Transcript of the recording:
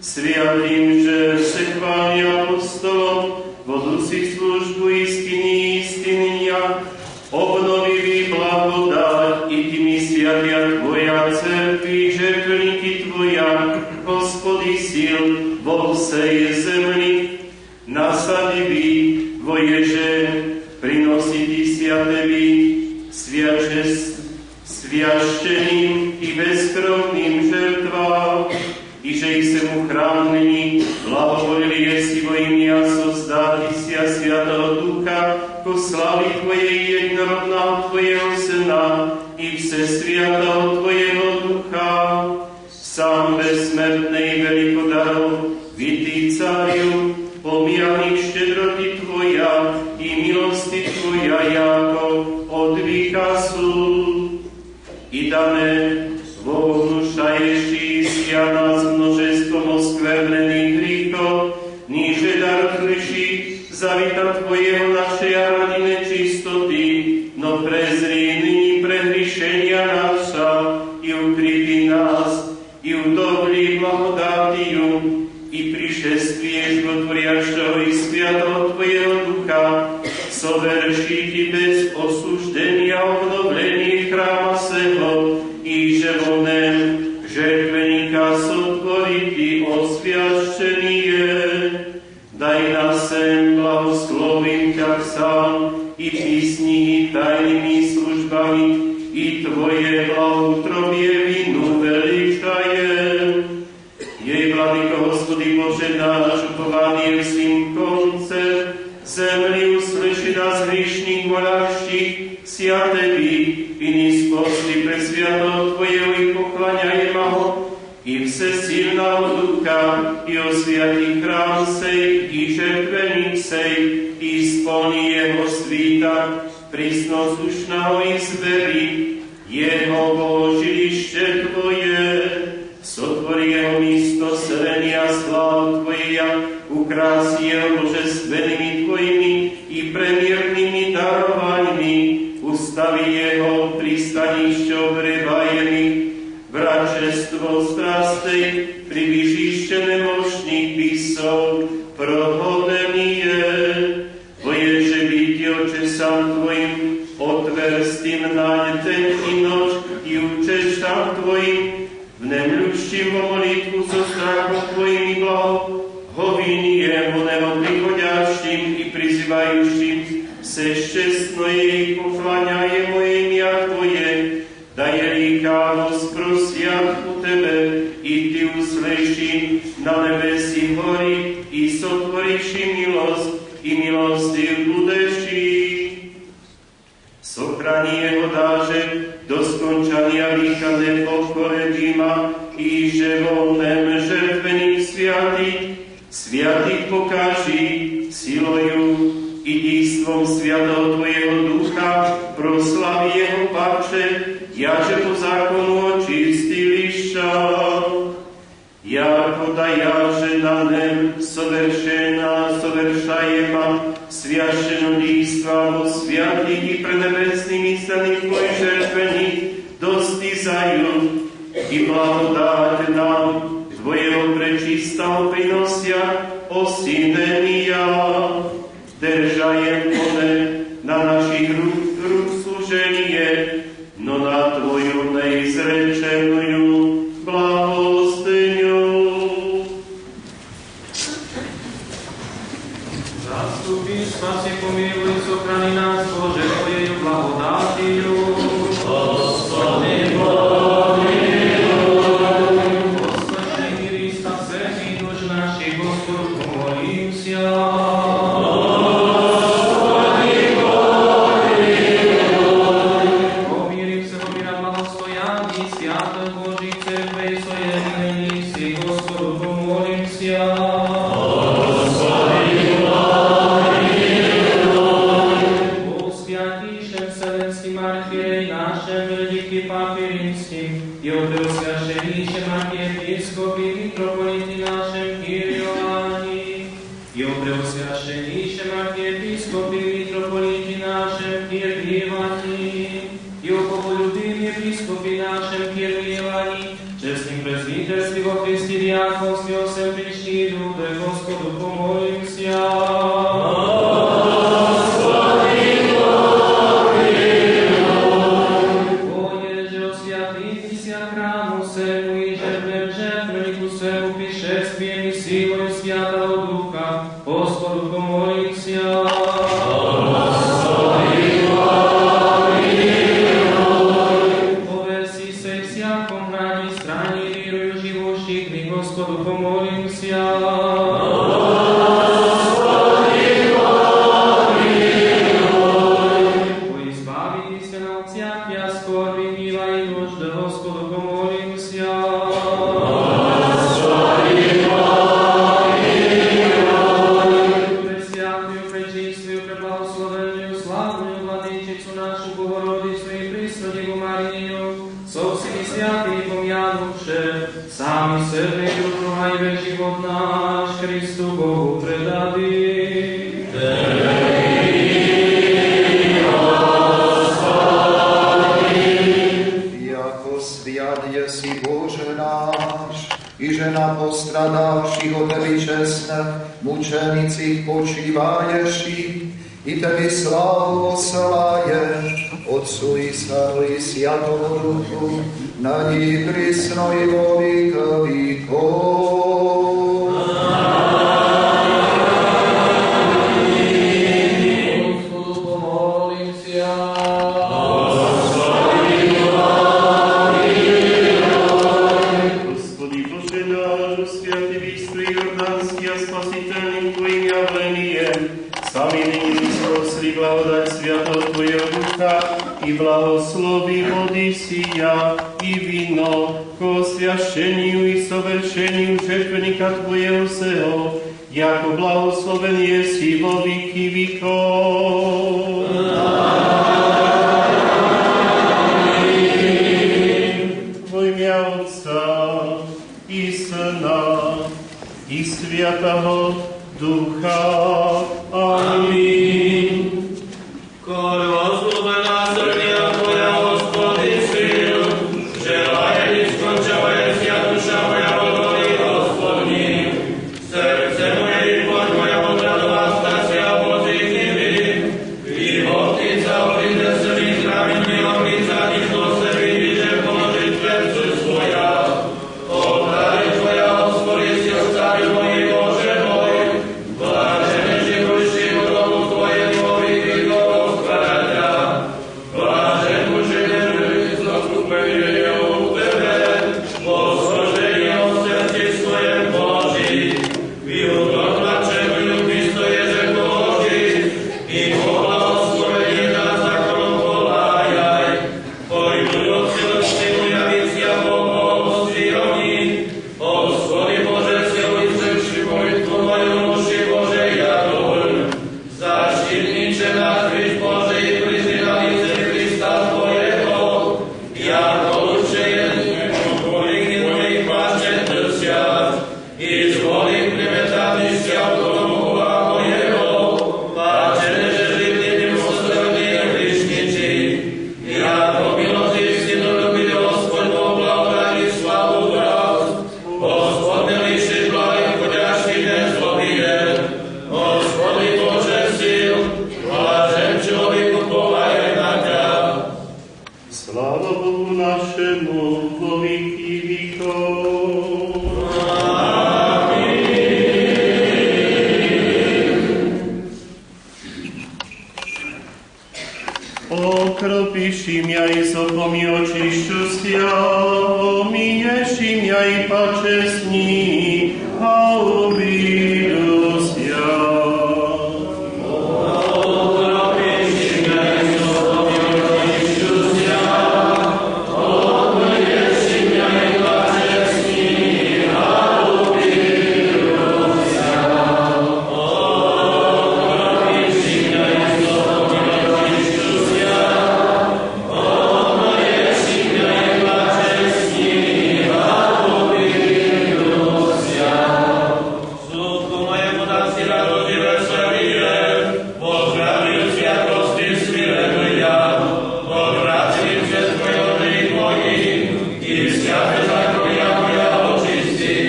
sviatým, že se chváli apostolom, vodúcich službu istinia, obnovili blahodať i tými sviatia Tvoja cerkvi, žертвенники Tvoja, Hospody sil vo vsej zemli, nasadili Tvoježe, prinositi sviatevi, sviašteným i bezkrvným žertvám, i že i se mu chránili, blahovolili jesi vo imia sozdati sia Sviatého Ducha, ko slavy Tvojej jednorodného Tvojeho Syna i vse Sviatého Tvojeho Ducha, sám bezsmrtnej veľkodarov, vitý cariu, pomianý štedroty Tvoja i milosti Tvoja, jako od výkazu, i dané vovnušaješi sia nás množestvom oskvernených hríchov, níže dar kliší zavita Tvojeho našej a rodine čistoty, no prezri nyní prehrišenia naša, i ukrytí nás, i udobli blahodátiu, i prišestvie životvoriačného i sviatého Tvojeho Ducha, soverší Ti bez osúždenia obnovlenie chráma seho, i že vonem žertveníka sotvoriti osviaščený je. Daj na sem, blahoslovím ťa sám, i písni, i tajnými službami, i Tvoje blahotrobie vinu veličajem. Jej vladyko, Hospody Bože náš, upovaný v svým konce, zemli uslyši nás hriešných moláštich, sia Tebi, iní spôsoby pre sviatého Tvojeho i poklaňajem ho, i vsesilného Ducha, i osviatí chrám sej, i žertveník sej, i spolní jeho svíta, prísnozušného i zverí, jeho Božilište Tvoje, sotvorí jeho místo selenia slávu Tvoja, ukrásí jeho božestvenými Tvojimi i premiernými darovaními, ustaví jeho pristanišťo vrebajený, vračestvo strastej, približíšte nemožných písov, prohodený je. Tvoježe byť očesám Tvojim, otverstým naň ten i noč, i učešám Tvojim, v nemľučtím o molitvu so strachom Tvojimi blaho, hovíni jemu neprichoďaším i prizývajúším, se šťastno jej pochláňaje moje imia Tvoje, daje líkavosť prosia u Tebe, i Ty uslyší na nebesi hory, i sotvoríši milosť, i milosti budeši. Sochrani jeho dáže, do skončania výchane pokoledíma, i že voľném žertvením sviatých pokáži, siloju i dístvom sviatého Tvojeho Ducha, proslaví jeho pače, jaže po zákonu očistiliša. Jako da jaže na nem soveršajema, sviašeno dístva vo sviatých i prenebesnými stany Tvoj žertvených, dostizajú i blahodát nám Tvojeho prečistého prinosia osinenia. Držajem one na našich rúk služenie, no na Tvoju neizrečeную blahostyňu. Zastupí, spasi, pomiluj, sochrani nás, Bože, Tvojej blahodátiu. Gospodи, pomiluj. Posledný Krista, srdí duš našich, Gospodu, pomolím sia. Vo Christi diakonství Всевышний люде, Господу помолимся. Postradavších o Tebi čestné, mučenicích počívaješi, i Tebi slávu osláje, Otcu i Synu i Svätému Duchu, na ní prisno i vo vika vekov. Gospodu pomolимся. Blahodať Sviatého Tvojho Ducha i blahosloví vody sija i víno k osviašeniu i soveršeniu žертвенника Tvojeho seho, jako blahosloven jesi vo viky vikov. Vo im'я Otca i Syna i Svätého Ducha. Amen. Благословена Сърбия Твоя, Господи, сил, желая ли скончавая вся душа моя, Господи, Господи, сърце моя и плоть моя подрадова стася Божих небе, и вовтица обиде се ми здрави милом и задихно се види, че положит сердце своя. Отдай Твоя, Господи, си остави мои Боже мой, блажене живущи в дому Твоем во веки веков. Okropiši mňa i sopom i očišťu stiaľ, omiješ i mňa i pače